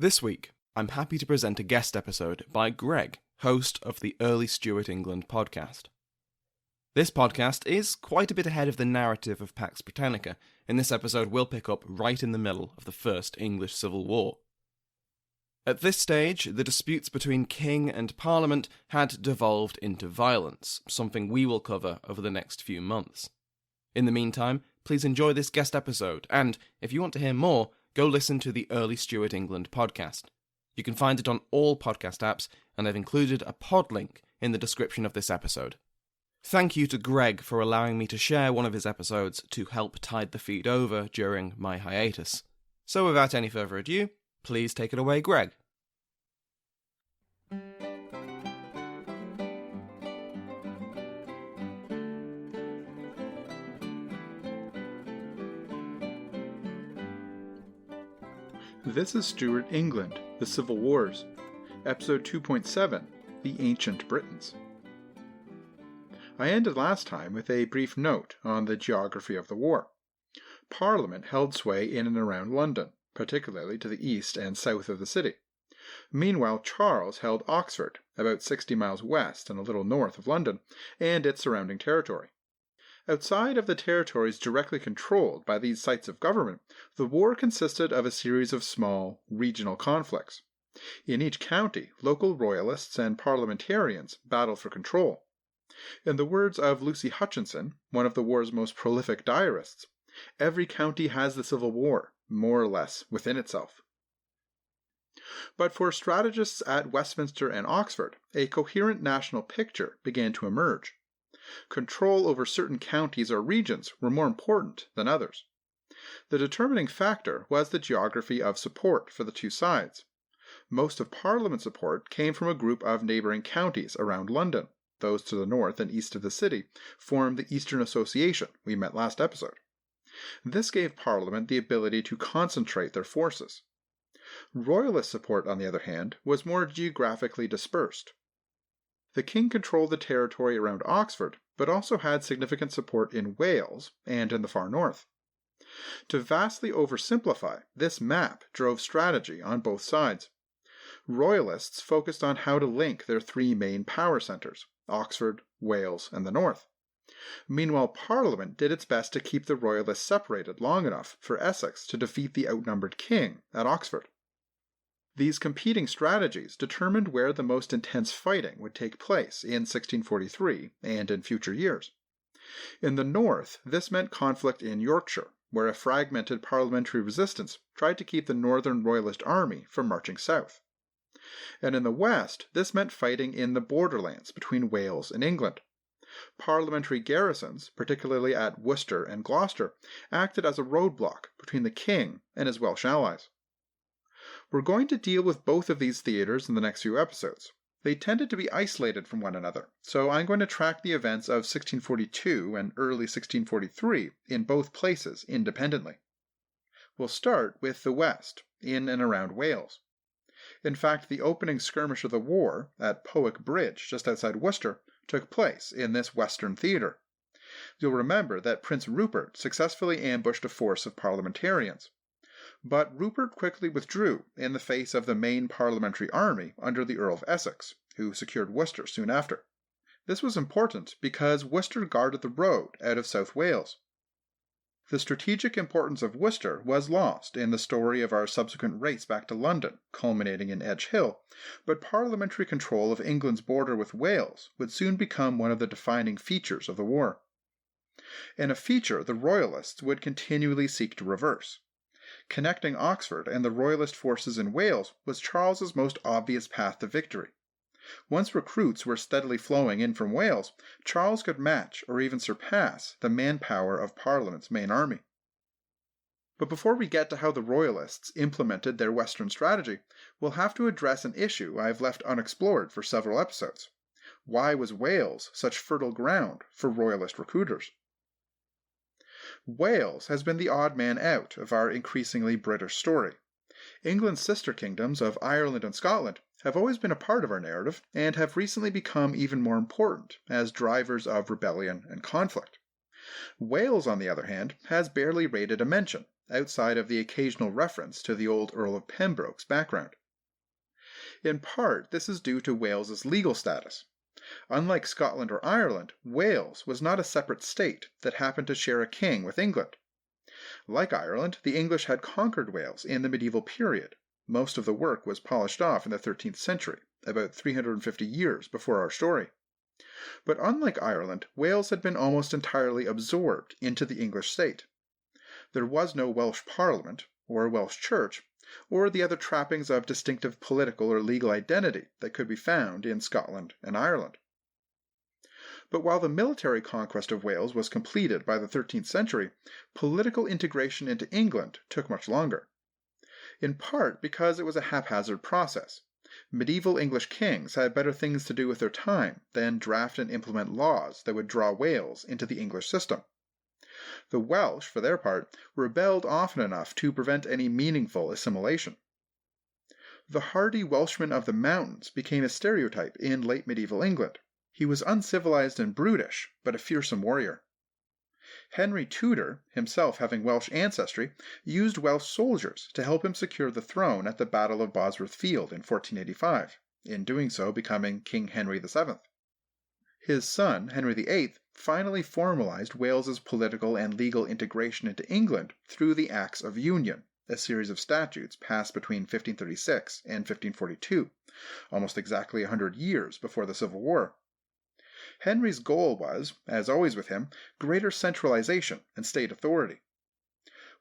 This week, I'm happy to present a guest episode by Greg, host of the Early Stuart England Podcast. This podcast is quite a bit ahead of the narrative of Pax Britannica. In this episode, we'll pick up right in the middle of the First English Civil War. At this stage, the disputes between King and Parliament had devolved into violence, something we will cover over the next few months. In the meantime, please enjoy this guest episode, and if you want to hear more, go listen to the Early Stuart England podcast. You can find it on all podcast apps, and I've included a pod link in the description of this episode. Thank you to Greg for allowing me to share one of his episodes to help tide the feed over during my hiatus. So without any further ado, please take it away, Greg. This is Stuart England, The Civil Wars, Episode 2.7, The Ancient Britons. I ended last time with a brief note on the geography of the war. Parliament held sway in and around London, particularly to the east and south of the city. Meanwhile, Charles held Oxford, about 60 miles west and a little north of London, and its surrounding territory. Outside of the territories directly controlled by these sites of government, the war consisted of a series of small, regional conflicts. In each county, local royalists and parliamentarians battled for control. In the words of Lucy Hutchinson, one of the war's most prolific diarists, every county has the Civil War, more or less, within itself. But for strategists at Westminster and Oxford, a coherent national picture began to emerge. Control over certain counties or regions were more important than others. The determining factor was the geography of support for the two sides. Most of Parliament's support came from a group of neighbouring counties around London. Those to the north and east of the city formed the Eastern Association we met last episode. This gave Parliament the ability to concentrate their forces. Royalist support, on the other hand, was more geographically dispersed. The king controlled the territory around Oxford, but also had significant support in Wales and in the far north. To vastly oversimplify, this map drove strategy on both sides. Royalists focused on how to link their three main power centres, Oxford, Wales, and the north. Meanwhile, Parliament did its best to keep the Royalists separated long enough for Essex to defeat the outnumbered king at Oxford. These competing strategies determined where the most intense fighting would take place in 1643 and in future years. In the north, this meant conflict in Yorkshire, where a fragmented parliamentary resistance tried to keep the Northern Royalist army from marching south. And in the west, this meant fighting in the borderlands between Wales and England. Parliamentary garrisons, particularly at Worcester and Gloucester, acted as a roadblock between the king and his Welsh allies. We're going to deal with both of these theatres in the next few episodes. They tended to be isolated from one another, so I'm going to track the events of 1642 and early 1643 in both places independently. We'll start with the west, in and around Wales. In fact, the opening skirmish of the war, at Powick Bridge, just outside Worcester, took place in this western theatre. You'll remember that Prince Rupert successfully ambushed a force of parliamentarians. But Rupert quickly withdrew in the face of the main parliamentary army under the Earl of Essex, who secured Worcester soon after. This was important because Worcester guarded the road out of South Wales. The strategic importance of Worcester was lost in the story of our subsequent race back to London, culminating in Edge Hill, but parliamentary control of England's border with Wales would soon become one of the defining features of the war. And a feature the Royalists would continually seek to reverse. Connecting Oxford and the Royalist forces in Wales was Charles's most obvious path to victory. Once recruits were steadily flowing in from Wales, Charles could match or even surpass the manpower of Parliament's main army. But before we get to how the Royalists implemented their Western strategy, we'll have to address an issue I've left unexplored for several episodes. Why was Wales such fertile ground for Royalist recruiters? Wales has been the odd man out of our increasingly British story. England's sister kingdoms of Ireland and Scotland have always been a part of our narrative and have recently become even more important as drivers of rebellion and conflict. Wales, on the other hand, has barely rated a mention, outside of the occasional reference to the old Earl of Pembroke's background. In part, this is due to Wales's legal status. Unlike Scotland or Ireland, Wales was not a separate state that happened to share a king with England. Like Ireland, the English had conquered Wales in the medieval period. Most of the work was polished off in the 13th century, about 350 years before our story. But unlike Ireland, Wales had been almost entirely absorbed into the English state. There was no Welsh Parliament, or Welsh Church, or the other trappings of distinctive political or legal identity that could be found in Scotland and Ireland. But while the military conquest of Wales was completed by the 13th century, political integration into England took much longer. In part because it was a haphazard process. Medieval English kings had better things to do with their time than draft and implement laws that would draw Wales into the English system. The Welsh, for their part, rebelled often enough to prevent any meaningful assimilation. The hardy Welshman of the mountains became a stereotype in late medieval England. He was uncivilized and brutish, but a fearsome warrior. Henry Tudor, himself having Welsh ancestry, used Welsh soldiers to help him secure the throne at the Battle of Bosworth Field in 1485, in doing so becoming King Henry VII. His son, Henry VIII, finally formalized Wales's political and legal integration into England through the Acts of Union, a series of statutes passed between 1536 and 1542, almost exactly 100 years before the Civil War. Henry's goal was, as always with him, greater centralization and state authority.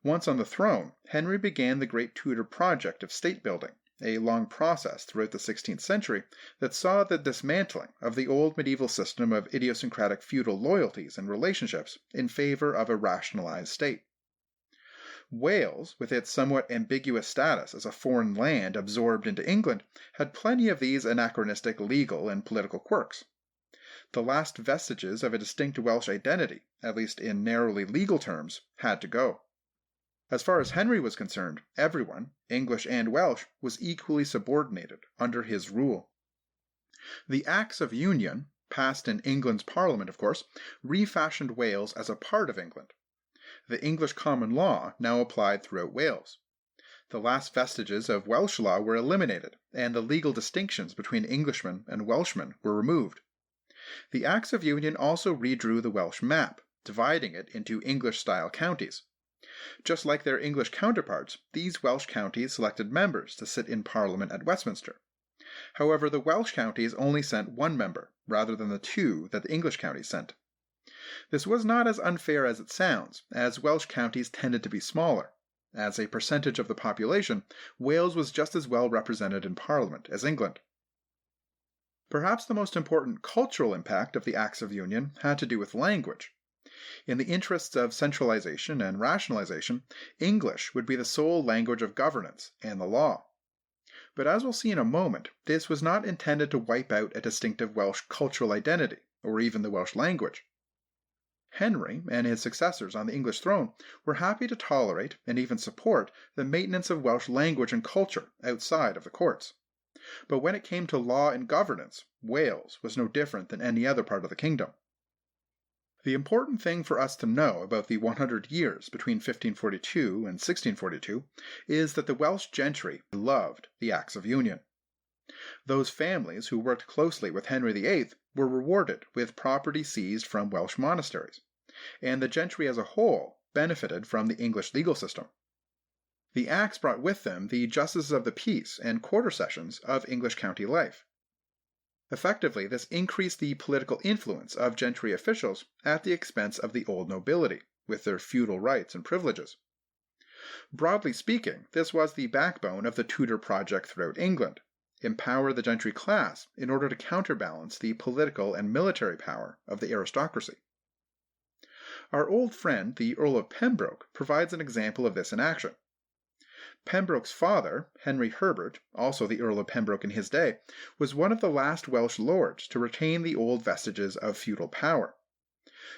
Once on the throne, Henry began the great Tudor project of state building, a long process throughout the 16th century that saw the dismantling of the old medieval system of idiosyncratic feudal loyalties and relationships in favor of a rationalized state. Wales, with its somewhat ambiguous status as a foreign land absorbed into England, had plenty of these anachronistic legal and political quirks. The last vestiges of a distinct Welsh identity, at least in narrowly legal terms, had to go. As far as Henry was concerned, everyone, English and Welsh, was equally subordinated under his rule. The Acts of Union, passed in England's Parliament of course, refashioned Wales as a part of England. The English common law now applied throughout Wales. The last vestiges of Welsh law were eliminated, and the legal distinctions between Englishmen and Welshmen were removed. The Acts of Union also redrew the Welsh map, dividing it into English-style counties. Just like their English counterparts, these Welsh counties selected members to sit in Parliament at Westminster. However, the Welsh counties only sent one member, rather than the two that the English counties sent. This was not as unfair as it sounds, as Welsh counties tended to be smaller. As a percentage of the population, Wales was just as well represented in Parliament as England. Perhaps the most important cultural impact of the Acts of Union had to do with language. In the interests of centralization and rationalization, English would be the sole language of governance and the law. But as we'll see in a moment, this was not intended to wipe out a distinctive Welsh cultural identity, or even the Welsh language. Henry and his successors on the English throne were happy to tolerate and even support the maintenance of Welsh language and culture outside of the courts. But when it came to law and governance, Wales was no different than any other part of the kingdom. The important thing for us to know about the 100 years between 1542 and 1642 is that the Welsh gentry loved the Acts of Union. Those families who worked closely with Henry VIII were rewarded with property seized from Welsh monasteries, and the gentry as a whole benefited from the English legal system. The Acts brought with them the justices of the peace and quarter sessions of English county life. Effectively, this increased the political influence of gentry officials at the expense of the old nobility, with their feudal rights and privileges. Broadly speaking, this was the backbone of the Tudor project throughout England: empower the gentry class in order to counterbalance the political and military power of the aristocracy. Our old friend, the Earl of Pembroke, provides an example of this in action. Pembroke's father, Henry Herbert, also the Earl of Pembroke in his day, was one of the last Welsh lords to retain the old vestiges of feudal power.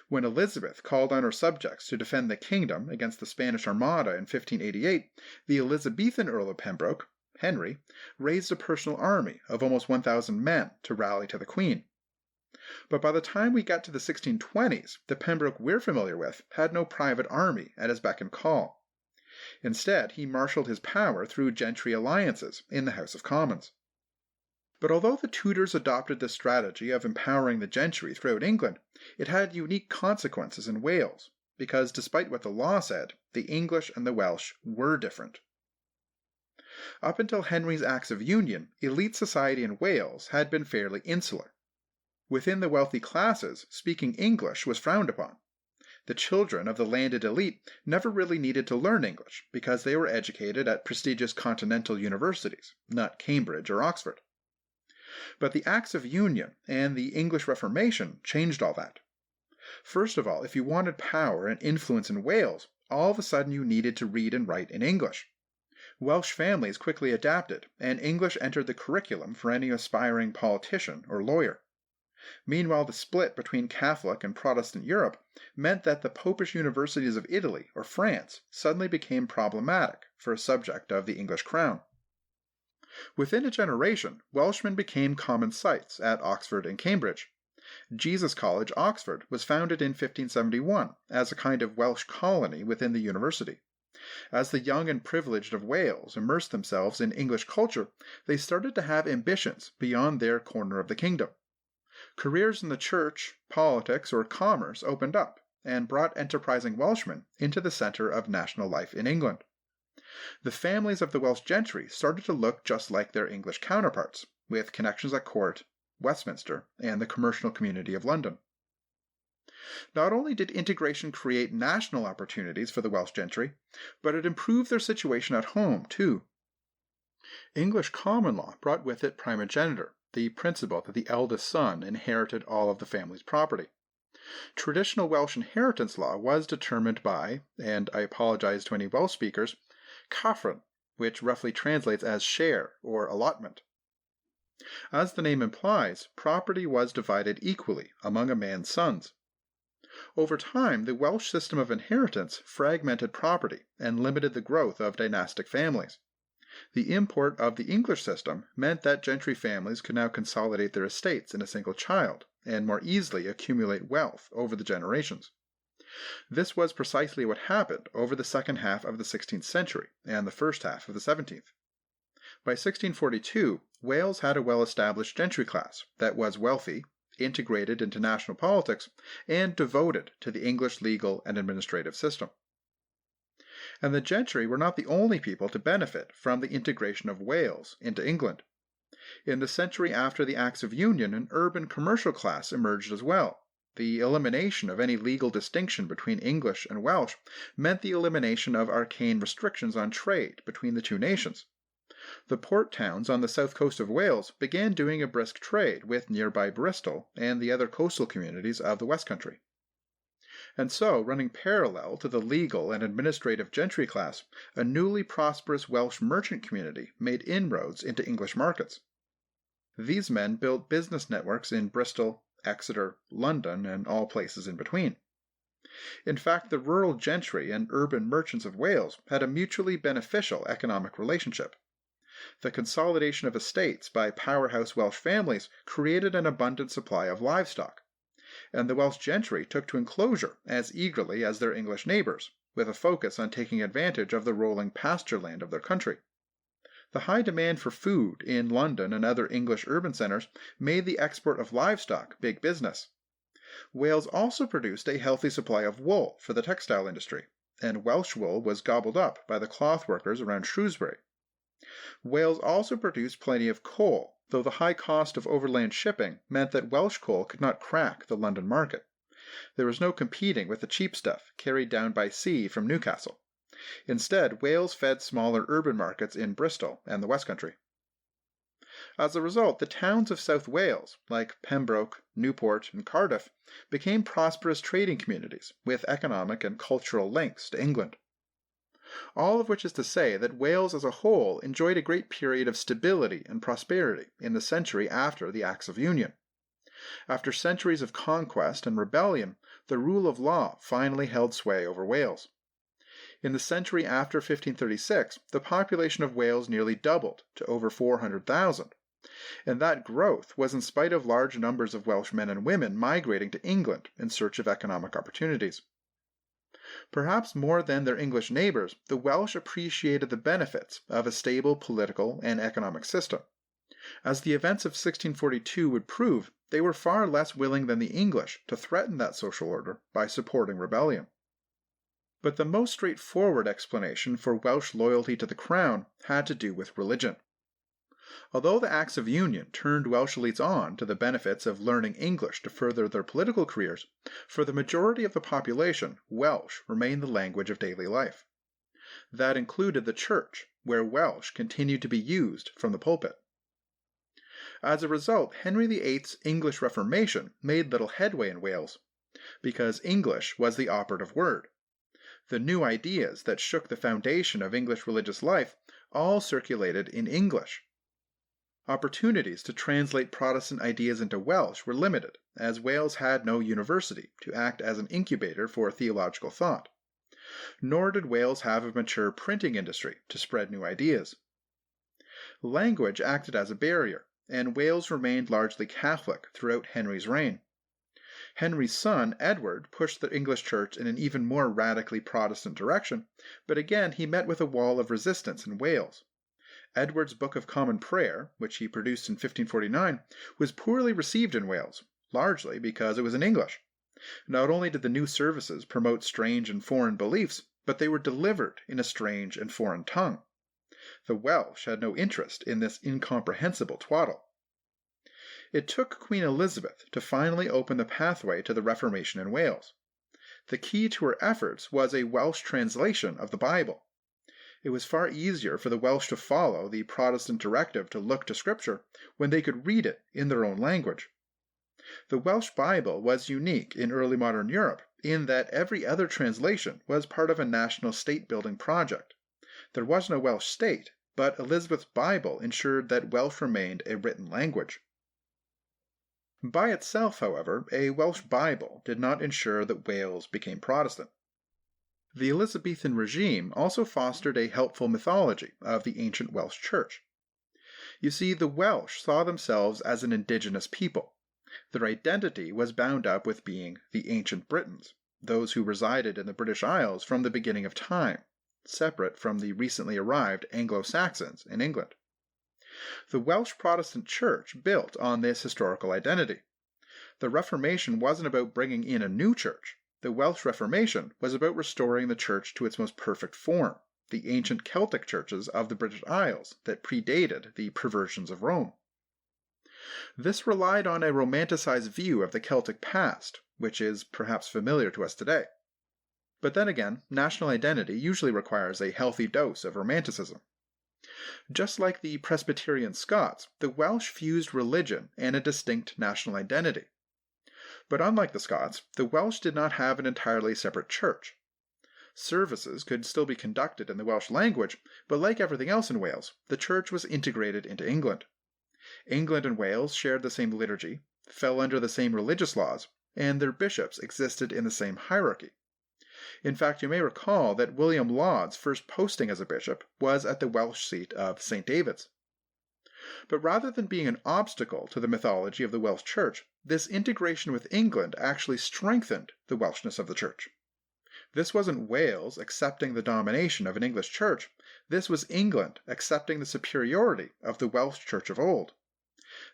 When Elizabeth called on her subjects to defend the kingdom against the Spanish Armada in 1588, the Elizabethan Earl of Pembroke, Henry, raised a personal army of almost 1,000 men to rally to the Queen. But by the time we get to the 1620s, the Pembroke we're familiar with had no private army at his beck and call. Instead, he marshalled his power through gentry alliances in the House of Commons. But although the Tudors adopted this strategy of empowering the gentry throughout England, it had unique consequences in Wales, because despite what the law said, the English and the Welsh were different. Up until Henry's Acts of Union, elite society in Wales had been fairly insular. Within the wealthy classes, speaking English was frowned upon. The children of the landed elite never really needed to learn English because they were educated at prestigious continental universities, not Cambridge or Oxford. But the Acts of Union and the English Reformation changed all that. First of all, if you wanted power and influence in Wales, all of a sudden you needed to read and write in English. Welsh families quickly adapted, and English entered the curriculum for any aspiring politician or lawyer. Meanwhile, the split between Catholic and Protestant Europe meant that the popish universities of Italy or France suddenly became problematic for a subject of the English crown. Within a generation, Welshmen became common sights at Oxford and Cambridge. Jesus College, Oxford, was founded in 1571 as a kind of Welsh colony within the university. As the young and privileged of Wales immersed themselves in English culture, they started to have ambitions beyond their corner of the kingdom. Careers in the church, politics, or commerce opened up and brought enterprising Welshmen into the center of national life in England. The families of the Welsh gentry started to look just like their English counterparts, with connections at court, Westminster, and the commercial community of London. Not only did integration create national opportunities for the Welsh gentry, but it improved their situation at home, too. English common law brought with it primogeniture, the principle that the eldest son inherited all of the family's property. Traditional Welsh inheritance law was determined by, and I apologize to any Welsh speakers, Caffren, which roughly translates as share or allotment. As the name implies, property was divided equally among a man's sons. Over time, the Welsh system of inheritance fragmented property and limited the growth of dynastic families. The import of the English system meant that gentry families could now consolidate their estates in a single child and more easily accumulate wealth over the generations. This was precisely what happened over the second half of the 16th century and the first half of the 17th. By 1642, Wales had a well-established gentry class that was wealthy, integrated into national politics, and devoted to the English legal and administrative system. And the gentry were not the only people to benefit from the integration of Wales into England. In the century after the Acts of Union, an urban commercial class emerged as well. The elimination of any legal distinction between English and Welsh meant the elimination of arcane restrictions on trade between the two nations. The port towns on the south coast of Wales began doing a brisk trade with nearby Bristol and the other coastal communities of the West Country. And so, running parallel to the legal and administrative gentry class, a newly prosperous Welsh merchant community made inroads into English markets. These men built business networks in Bristol, Exeter, London, and all places in between. In fact, the rural gentry and urban merchants of Wales had a mutually beneficial economic relationship. The consolidation of estates by powerhouse Welsh families created an abundant supply of livestock, and the Welsh gentry took to enclosure as eagerly as their English neighbours, with a focus on taking advantage of the rolling pasture land of their country. The high demand for food in London and other English urban centres made the export of livestock big business. Wales also produced a healthy supply of wool for the textile industry, and Welsh wool was gobbled up by the cloth workers around Shrewsbury. Wales also produced plenty of coal, though the high cost of overland shipping meant that Welsh coal could not crack the London market. There was no competing with the cheap stuff carried down by sea from Newcastle. Instead, Wales fed smaller urban markets in Bristol and the West Country. As a result, the towns of South Wales, like Pembroke, Newport, and Cardiff, became prosperous trading communities with economic and cultural links to England. All of which is to say that Wales as a whole enjoyed a great period of stability and prosperity in the century after the Acts of Union. After centuries of conquest and rebellion, the rule of law finally held sway over Wales. In the century after 1536, the population of Wales nearly doubled to over 400,000, and that growth was in spite of large numbers of Welsh men and women migrating to England in search of economic opportunities. Perhaps more than their English neighbours, the Welsh appreciated the benefits of a stable political and economic system. As the events of 1642 would prove, they were far less willing than the English to threaten that social order by supporting rebellion. But the most straightforward explanation for Welsh loyalty to the crown had to do with religion. Although the Acts of Union turned Welsh elites on to the benefits of learning English to further their political careers, for the majority of the population, Welsh remained the language of daily life. That included the church, where Welsh continued to be used from the pulpit. As a result, Henry VIII's English Reformation made little headway in Wales, because English was the operative word. The new ideas that shook the foundation of English religious life all circulated in English. Opportunities to translate Protestant ideas into Welsh were limited, as Wales had no university to act as an incubator for theological thought. Nor did Wales have a mature printing industry to spread new ideas. Language acted as a barrier, and Wales remained largely Catholic throughout Henry's reign. Henry's son, Edward, pushed the English church in an even more radically Protestant direction, but again he met with a wall of resistance in Wales. Edward's Book of Common Prayer, which he produced in 1549, was poorly received in Wales, largely because it was in English. Not only did the new services promote strange and foreign beliefs, but they were delivered in a strange and foreign tongue. The Welsh had no interest in this incomprehensible twaddle. It took Queen Elizabeth to finally open the pathway to the Reformation in Wales. The key to her efforts was a Welsh translation of the Bible. It was far easier for the Welsh to follow the Protestant directive to look to Scripture when they could read it in their own language. The Welsh Bible was unique in early modern Europe in that every other translation was part of a national state-building project. There was no Welsh state, but Elizabeth's Bible ensured that Welsh remained a written language. By itself, however, a Welsh Bible did not ensure that Wales became Protestant. The Elizabethan regime also fostered a helpful mythology of the ancient Welsh church. You see, the Welsh saw themselves as an indigenous people. Their identity was bound up with being the ancient Britons, those who resided in the British Isles from the beginning of time, separate from the recently arrived Anglo-Saxons in England. The Welsh Protestant Church built on this historical identity. The Reformation wasn't about bringing in a new church. The Welsh Reformation was about restoring the church to its most perfect form, the ancient Celtic churches of the British Isles that predated the perversions of Rome. This relied on a romanticized view of the Celtic past, which is perhaps familiar to us today. But then again, national identity usually requires a healthy dose of romanticism. Just like the Presbyterian Scots, the Welsh fused religion and a distinct national identity. But unlike the Scots, the Welsh did not have an entirely separate church. Services could still be conducted in the Welsh language, but like everything else in Wales, the church was integrated into England. England and Wales shared the same liturgy, fell under the same religious laws, and their bishops existed in the same hierarchy. In fact, you may recall that William Laud's first posting as a bishop was at the Welsh seat of St. David's. But rather than being an obstacle to the mythology of the Welsh church, this integration with England actually strengthened the Welshness of the church. This wasn't Wales accepting the domination of an English church, this was England accepting the superiority of the Welsh church of old.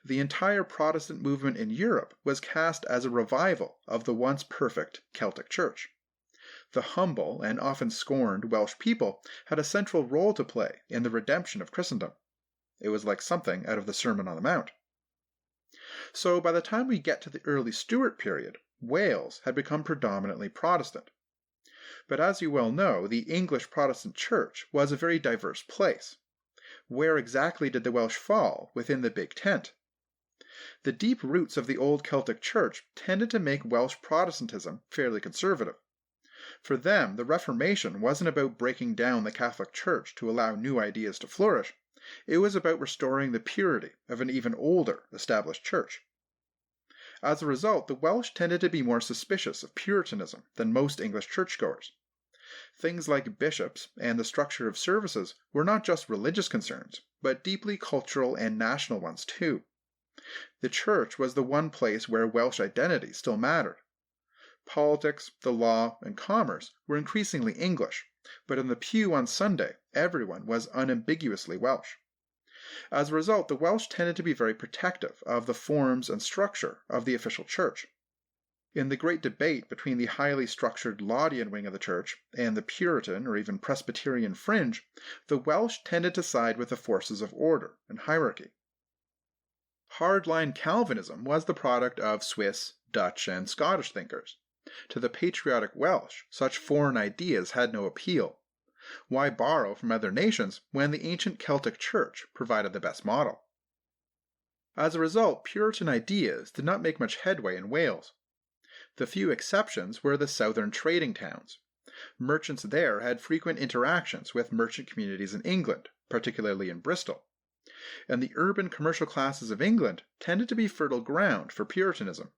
The entire Protestant movement in Europe was cast as a revival of the once perfect Celtic church. The humble and often scorned Welsh people had a central role to play in the redemption of Christendom. It was like something out of the Sermon on the Mount. So by the time we get to the early Stuart period, Wales had become predominantly Protestant. But as you well know, the English Protestant Church was a very diverse place. Where exactly did the Welsh fall within the big tent? The deep roots of the old Celtic Church tended to make Welsh Protestantism fairly conservative. For them, the Reformation wasn't about breaking down the Catholic Church to allow new ideas to flourish. It was about restoring the purity of an even older established church. As a result, the Welsh tended to be more suspicious of Puritanism than most English churchgoers. Things like bishops and the structure of services were not just religious concerns, but deeply cultural and national ones too. The church was the one place where Welsh identity still mattered. Politics, the law, and commerce were increasingly English, but in the pew on Sunday, everyone was unambiguously Welsh. As a result, the Welsh tended to be very protective of the forms and structure of the official church. In the great debate between the highly structured Laudian wing of the church and the Puritan or even Presbyterian fringe, the Welsh tended to side with the forces of order and hierarchy. Hardline Calvinism was the product of Swiss, Dutch, and Scottish thinkers. To the patriotic Welsh, such foreign ideas had no appeal. Why borrow from other nations when the ancient Celtic Church provided the best model? As a result, Puritan ideas did not make much headway in Wales. The few exceptions were the southern trading towns. Merchants there had frequent interactions with merchant communities in England, particularly in Bristol. And the urban commercial classes of England tended to be fertile ground for Puritanism.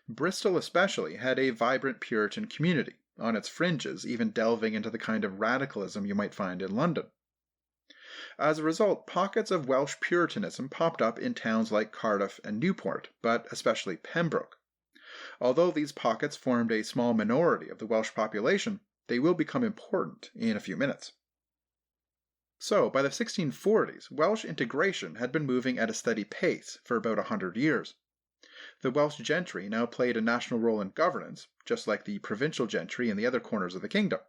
Bristol especially had a vibrant Puritan community, on its fringes even delving into the kind of radicalism you might find in London. As a result, pockets of Welsh Puritanism popped up in towns like Cardiff and Newport, but especially Pembroke. Although these pockets formed a small minority of the Welsh population, they will become important in a few minutes. So, by the 1640s, Welsh integration had been moving at a steady pace for about 100 years. The Welsh gentry now played a national role in governance, just like the provincial gentry in the other corners of the kingdom.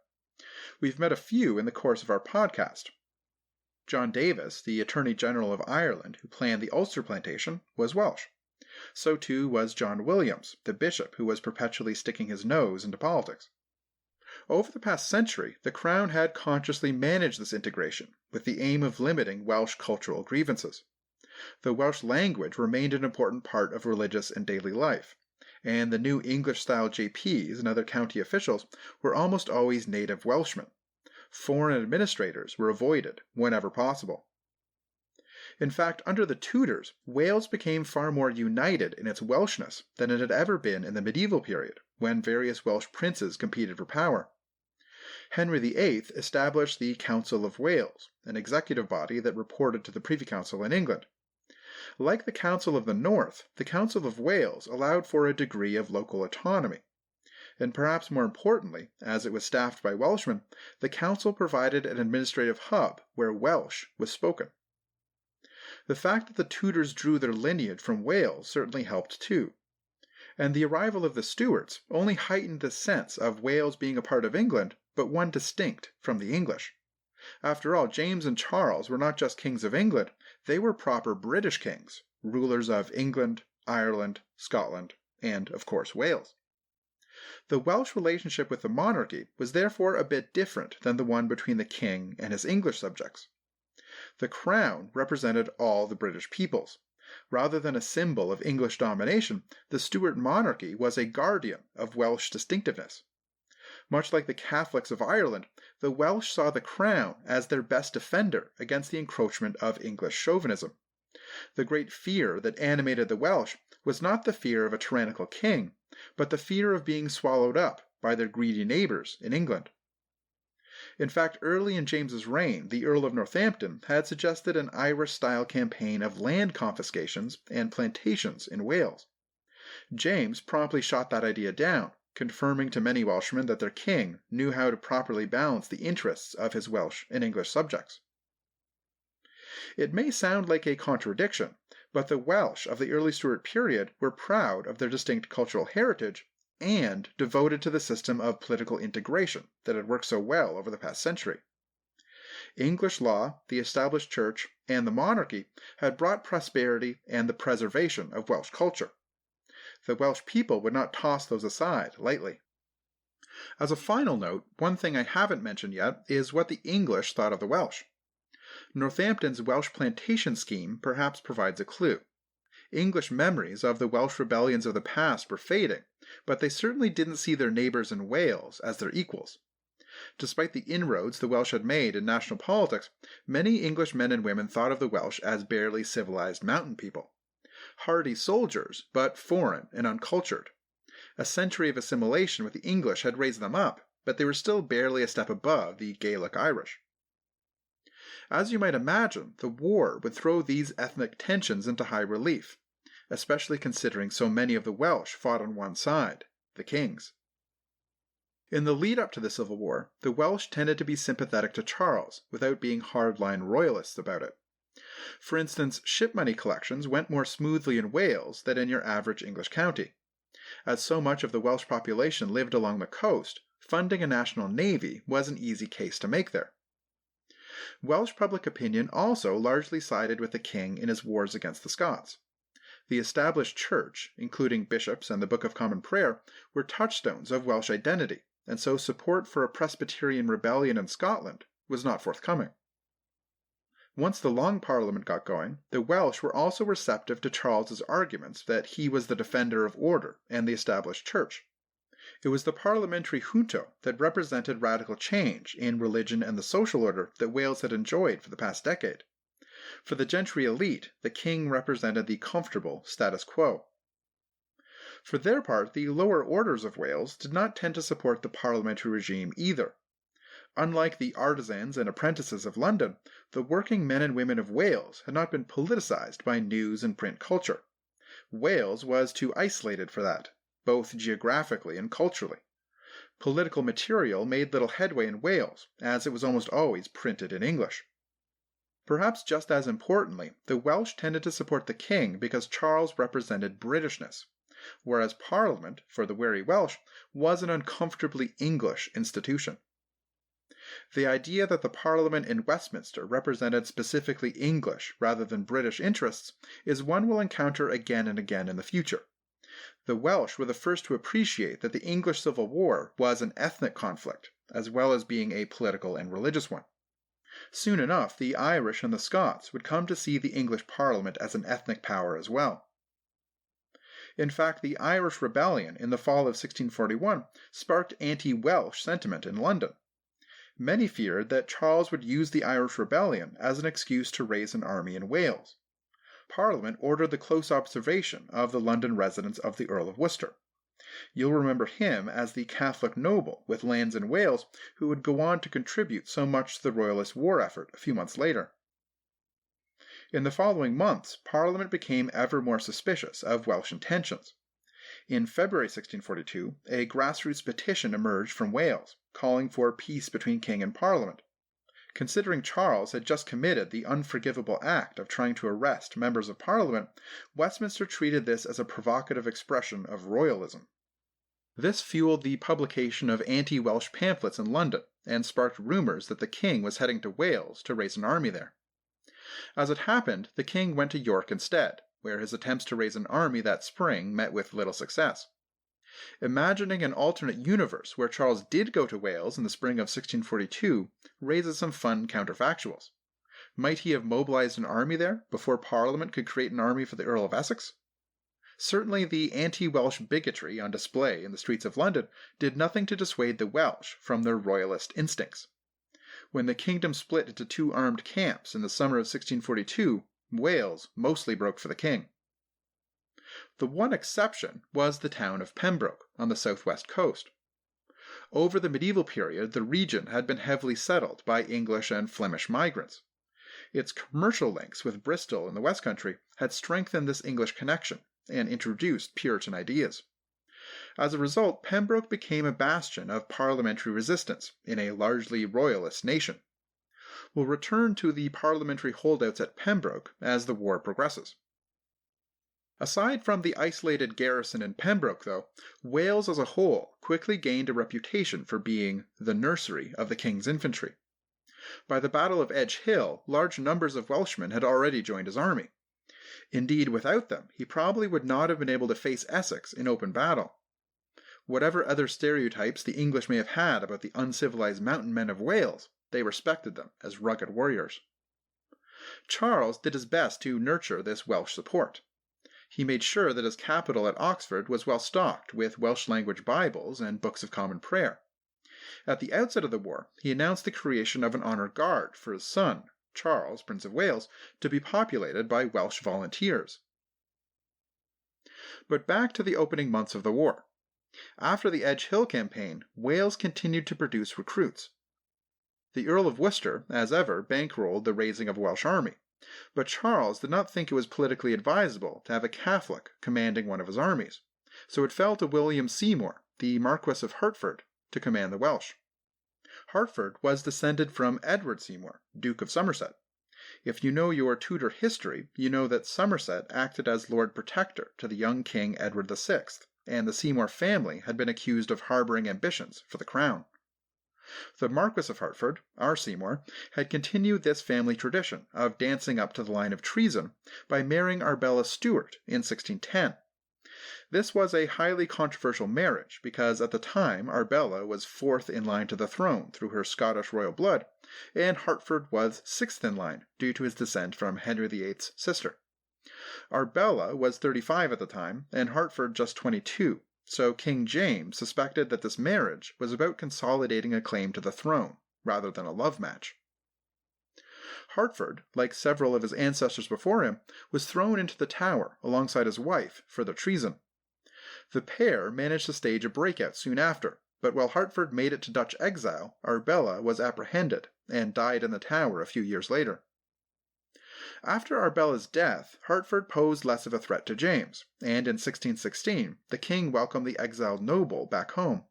We've met a few in the course of our podcast. John Davis, the Attorney General of Ireland who planned the Ulster Plantation, was Welsh. So too was John Williams, the bishop who was perpetually sticking his nose into politics. Over the past century, the Crown had consciously managed this integration with the aim of limiting Welsh cultural grievances. The Welsh language remained an important part of religious and daily life, and the new English-style JPs and other county officials were almost always native Welshmen. Foreign administrators were avoided whenever possible. In fact, under the Tudors, Wales became far more united in its Welshness than it had ever been in the medieval period, when various Welsh princes competed for power. Henry VIII established the Council of Wales, an executive body that reported to the Privy Council in England. Like the Council of the North, the Council of Wales allowed for a degree of local autonomy. And perhaps more importantly, as it was staffed by Welshmen, the council provided an administrative hub where Welsh was spoken. The fact that the Tudors drew their lineage from Wales certainly helped too. And the arrival of the Stuarts only heightened the sense of Wales being a part of England, but one distinct from the English. After all, James and Charles were not just kings of England, they were proper British kings, rulers of England, Ireland, Scotland, and, of course, Wales. The Welsh relationship with the monarchy was therefore a bit different than the one between the king and his English subjects. The crown represented all the British peoples. Rather than a symbol of English domination, the Stuart monarchy was a guardian of Welsh distinctiveness. Much like the Catholics of Ireland, the Welsh saw the crown as their best defender against the encroachment of English chauvinism. The great fear that animated the Welsh was not the fear of a tyrannical king, but the fear of being swallowed up by their greedy neighbors in England. In fact, early in James's reign, the Earl of Northampton had suggested an Irish-style campaign of land confiscations and plantations in Wales. James promptly shot that idea down, confirming to many Welshmen that their king knew how to properly balance the interests of his Welsh and English subjects. It may sound like a contradiction, but the Welsh of the early Stuart period were proud of their distinct cultural heritage and devoted to the system of political integration that had worked so well over the past century. English law, the established church, and the monarchy had brought prosperity and the preservation of Welsh culture. The Welsh people would not toss those aside lightly. As a final note, one thing I haven't mentioned yet is what the English thought of the Welsh. Northampton's Welsh plantation scheme perhaps provides a clue. English memories of the Welsh rebellions of the past were fading, but they certainly didn't see their neighbors in Wales as their equals. Despite the inroads the Welsh had made in national politics, many English men and women thought of the Welsh as barely civilized mountain people. Hardy soldiers, but foreign and uncultured. A century of assimilation with the English had raised them up, but they were still barely a step above the Gaelic Irish. As you might imagine, the war would throw these ethnic tensions into high relief, especially considering so many of the Welsh fought on one side, the king's. In the lead-up to the Civil War, the Welsh tended to be sympathetic to Charles, without being hardline royalists about it. For instance, ship money collections went more smoothly in Wales than in your average English county. As so much of the Welsh population lived along the coast, funding a national navy was an easy case to make there. Welsh public opinion also largely sided with the king in his wars against the Scots. The established church, including bishops and the Book of Common Prayer, were touchstones of Welsh identity, and so support for a Presbyterian rebellion in Scotland was not forthcoming. Once the Long Parliament got going, the Welsh were also receptive to Charles's arguments that he was the defender of order and the established church. It was the parliamentary junto that represented radical change in religion and the social order that Wales had enjoyed for the past decade. For the gentry elite, the king represented the comfortable status quo. For their part, the lower orders of Wales did not tend to support the parliamentary regime either. Unlike the artisans and apprentices of London, the working men and women of Wales had not been politicized by news and print culture. Wales was too isolated for that, both geographically and culturally. Political material made little headway in Wales, as it was almost always printed in English. Perhaps just as importantly, the Welsh tended to support the king because Charles represented Britishness, whereas Parliament, for the wary Welsh, was an uncomfortably English institution. The idea that the Parliament in Westminster represented specifically English rather than British interests is one we'll encounter again and again in the future. The Welsh were the first to appreciate that the English Civil War was an ethnic conflict, as well as being a political and religious one. Soon enough, the Irish and the Scots would come to see the English Parliament as an ethnic power as well. In fact, the Irish Rebellion in the fall of 1641 sparked anti-Welsh sentiment in London. Many feared that Charles would use the Irish Rebellion as an excuse to raise an army in Wales. Parliament ordered the close observation of the London residence of the Earl of Worcester. You'll remember him as the Catholic noble with lands in Wales who would go on to contribute so much to the Royalist war effort a few months later. In the following months, Parliament became ever more suspicious of Welsh intentions. In February 1642, a grassroots petition emerged from Wales, calling for peace between king and Parliament. Considering Charles had just committed the unforgivable act of trying to arrest members of Parliament, Westminster treated this as a provocative expression of royalism. This fueled the publication of anti-Welsh pamphlets in London and sparked rumors that the king was heading to Wales to raise an army there. As it happened, the king went to York instead, where his attempts to raise an army that spring met with little success. Imagining an alternate universe where Charles did go to Wales in the spring of 1642 raises some fun counterfactuals. Might he have mobilized an army there before Parliament could create an army for the Earl of Essex? Certainly the anti-Welsh bigotry on display in the streets of London did nothing to dissuade the Welsh from their royalist instincts. When the kingdom split into two armed camps in the summer of 1642, Wales mostly broke for the king. The one exception was the town of Pembroke on the southwest coast. Over the medieval period, the region had been heavily settled by English and Flemish migrants. Its commercial links with Bristol in the West Country had strengthened this English connection and introduced Puritan ideas. As a result, Pembroke became a bastion of parliamentary resistance in a largely royalist nation. We'll return to the parliamentary holdouts at Pembroke as the war progresses. Aside from the isolated garrison in Pembroke, though, Wales as a whole quickly gained a reputation for being the nursery of the king's infantry. By the Battle of Edge Hill, large numbers of Welshmen had already joined his army. Indeed, without them, he probably would not have been able to face Essex in open battle. Whatever other stereotypes the English may have had about the uncivilized mountain men of Wales, they respected them as rugged warriors. Charles did his best to nurture this Welsh support. He made sure that his capital at Oxford was well stocked with Welsh-language Bibles and books of common prayer. At the outset of the war, he announced the creation of an honor guard for his son, Charles, Prince of Wales, to be populated by Welsh volunteers. But back to the opening months of the war. After the Edge Hill campaign, Wales continued to produce recruits. The Earl of Worcester, as ever, bankrolled the raising of a Welsh army, but Charles did not think it was politically advisable to have a Catholic commanding one of his armies, so it fell to William Seymour, the Marquess of Hertford, to command the Welsh. Hertford was descended from Edward Seymour, Duke of Somerset. If you know your Tudor history, you know that Somerset acted as Lord Protector to the young King Edward VI, and the Seymour family had been accused of harboring ambitions for the crown. The Marquess of Hertford, R. Seymour, had continued this family tradition of dancing up to the line of treason by marrying Arbella Stuart in 1610. This was a highly controversial marriage because at the time Arbella was fourth in line to the throne through her Scottish royal blood, and Hertford was sixth in line due to his descent from Henry VIII's sister. Arbella was 35 at the time, and Hertford just 22, so King James suspected that this marriage was about consolidating a claim to the throne, rather than a love match. Hertford, like several of his ancestors before him, was thrown into the Tower alongside his wife for their treason. The pair managed to stage a breakout soon after, but while Hertford made it to Dutch exile, Arbella was apprehended and died in the Tower a few years later. After Arbella's death, Hertford posed less of a threat to James, and in 1616 the king welcomed the exiled noble back home.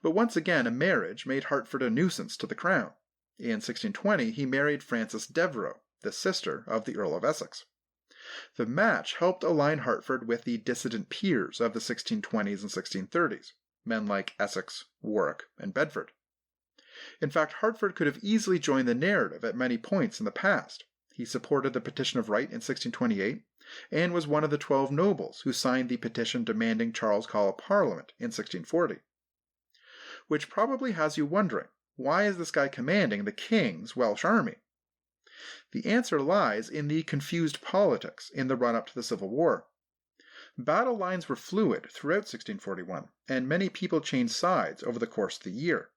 But once again a marriage made Hertford a nuisance to the crown. In 1620 he married Frances Devereux, the sister of the Earl of Essex. The match helped align Hertford with the dissident peers of the 1620s and 1630s, men like Essex, Warwick, and Bedford. In fact, Hertford could have easily joined the narrative at many points in the past. He supported the Petition of Right in 1628, and was one of the 12 nobles who signed the petition demanding Charles call a parliament in 1640. Which probably has you wondering, why is this guy commanding the king's Welsh army? The answer lies in the confused politics in the run-up to the Civil War. Battle lines were fluid throughout 1641, and many people changed sides over the course of the year.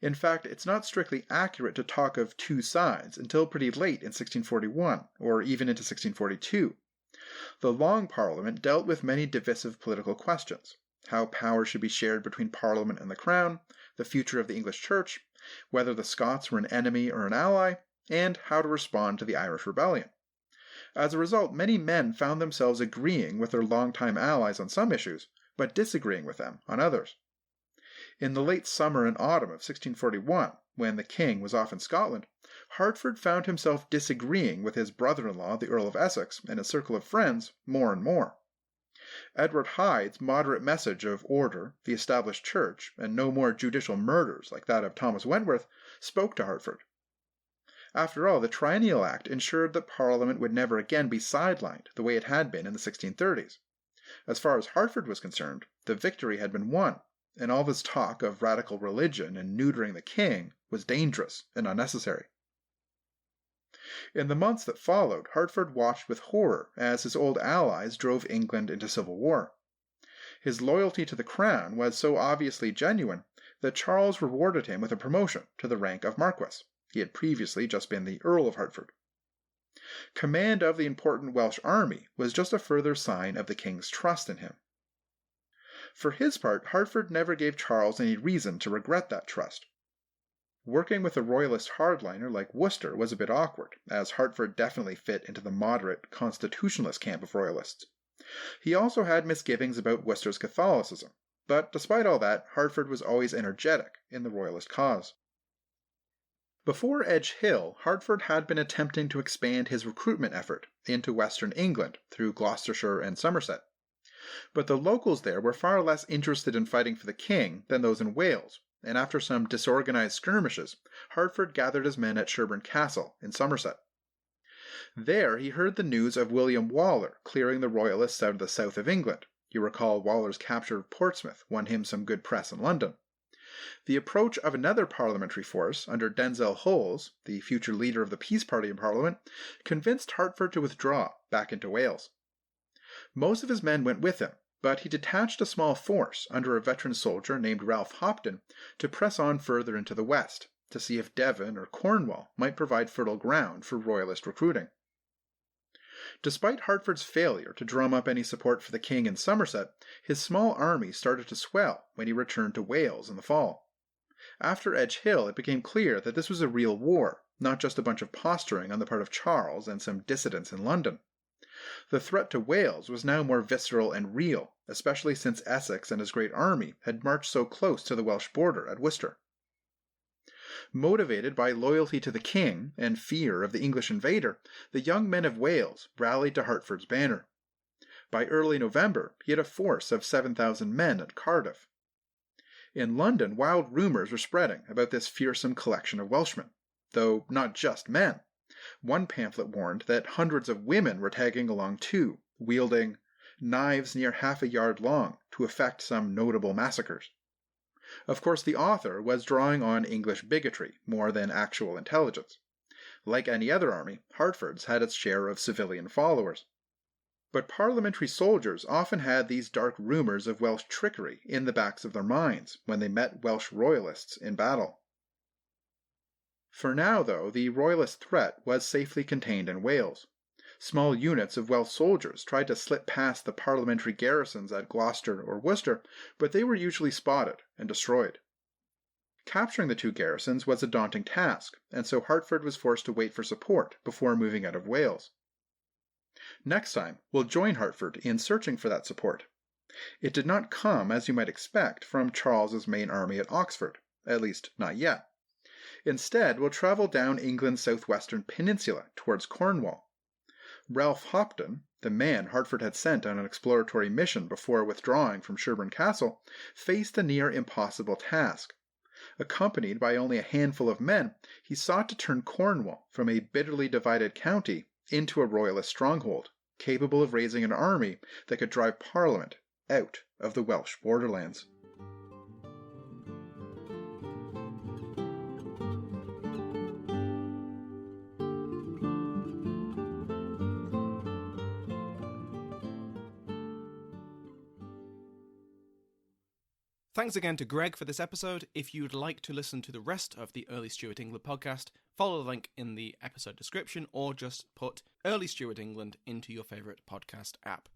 In fact, it's not strictly accurate to talk of two sides until pretty late in 1641, or even into 1642. The Long Parliament dealt with many divisive political questions: how power should be shared between Parliament and the Crown, the future of the English Church, whether the Scots were an enemy or an ally, and how to respond to the Irish Rebellion. As a result, many men found themselves agreeing with their longtime allies on some issues, but disagreeing with them on others. In the late summer and autumn of 1641, when the king was off in Scotland, Hertford found himself disagreeing with his brother-in-law, the Earl of Essex, and his circle of friends more and more. Edward Hyde's moderate message of order, the established church, and no more judicial murders like that of Thomas Wentworth spoke to Hertford. After all, the Triennial Act ensured that Parliament would never again be sidelined the way it had been in the 1630s. As far as Hertford was concerned, the victory had been won, and all this talk of radical religion and neutering the king was dangerous and unnecessary. In the months that followed, Hertford watched with horror as his old allies drove England into civil war. His loyalty to the crown was so obviously genuine that Charles rewarded him with a promotion to the rank of Marquess. He had previously just been the Earl of Hertford. Command of the important Welsh army was just a further sign of the king's trust in him. For his part, Hertford never gave Charles any reason to regret that trust. Working with a royalist hardliner like Worcester was a bit awkward, as Hertford definitely fit into the moderate, constitutionalist camp of royalists. He also had misgivings about Worcester's Catholicism, but despite all that, Hertford was always energetic in the royalist cause. Before Edge Hill, Hertford had been attempting to expand his recruitment effort into western England through Gloucestershire and Somerset. But the locals there were far less interested in fighting for the king than those in Wales, and after some disorganized skirmishes, Hertford gathered his men at Sherborne Castle in Somerset. There he heard the news of William Waller clearing the royalists out of the south of England. You recall Waller's capture of Portsmouth won him some good press in London. The approach of another parliamentary force under Denzil Holles, the future leader of the Peace Party in Parliament, convinced Hertford to withdraw back into Wales. Most of his men went with him, but he detached a small force under a veteran soldier named Ralph Hopton to press on further into the west, to see if Devon or Cornwall might provide fertile ground for royalist recruiting. Despite Hertford's failure to drum up any support for the king in Somerset, his small army started to swell when he returned to Wales in the fall. After Edge Hill, it became clear that this was a real war, not just a bunch of posturing on the part of Charles and some dissidents in London. The threat to Wales was now more visceral and real, especially since Essex and his great army had marched so close to the Welsh border at Worcester. Motivated by loyalty to the king and fear of the English invader, the young men of Wales rallied to Hertford's banner. By early November, he had a force of 7,000 men at Cardiff. In London, wild rumours were spreading about this fearsome collection of Welshmen, though not just men. One pamphlet warned that hundreds of women were tagging along too, wielding knives near half a yard long to effect some notable massacres. Of course, the author was drawing on English bigotry more than actual intelligence. Like any other army, Hertford's had its share of civilian followers. But parliamentary soldiers often had these dark rumours of Welsh trickery in the backs of their minds when they met Welsh royalists in battle. For now, though, the royalist threat was safely contained in Wales. Small units of Welsh soldiers tried to slip past the parliamentary garrisons at Gloucester or Worcester, but they were usually spotted and destroyed. Capturing the two garrisons was a daunting task, and so Hertford was forced to wait for support before moving out of Wales. Next time, we'll join Hertford in searching for that support. It did not come, as you might expect, from Charles's main army at Oxford, at least not yet. Instead, we'll travel down England's southwestern peninsula towards Cornwall. Ralph Hopton, the man Hertford had sent on an exploratory mission before withdrawing from Sherborne Castle, faced a near impossible task. Accompanied by only a handful of men, he sought to turn Cornwall from a bitterly divided county into a royalist stronghold, capable of raising an army that could drive Parliament out of the Welsh borderlands. Thanks again to Greg for this episode. If you'd like to listen to the rest of the Early Stuart England podcast, follow the link in the episode description or just put Early Stuart England into your favourite podcast app.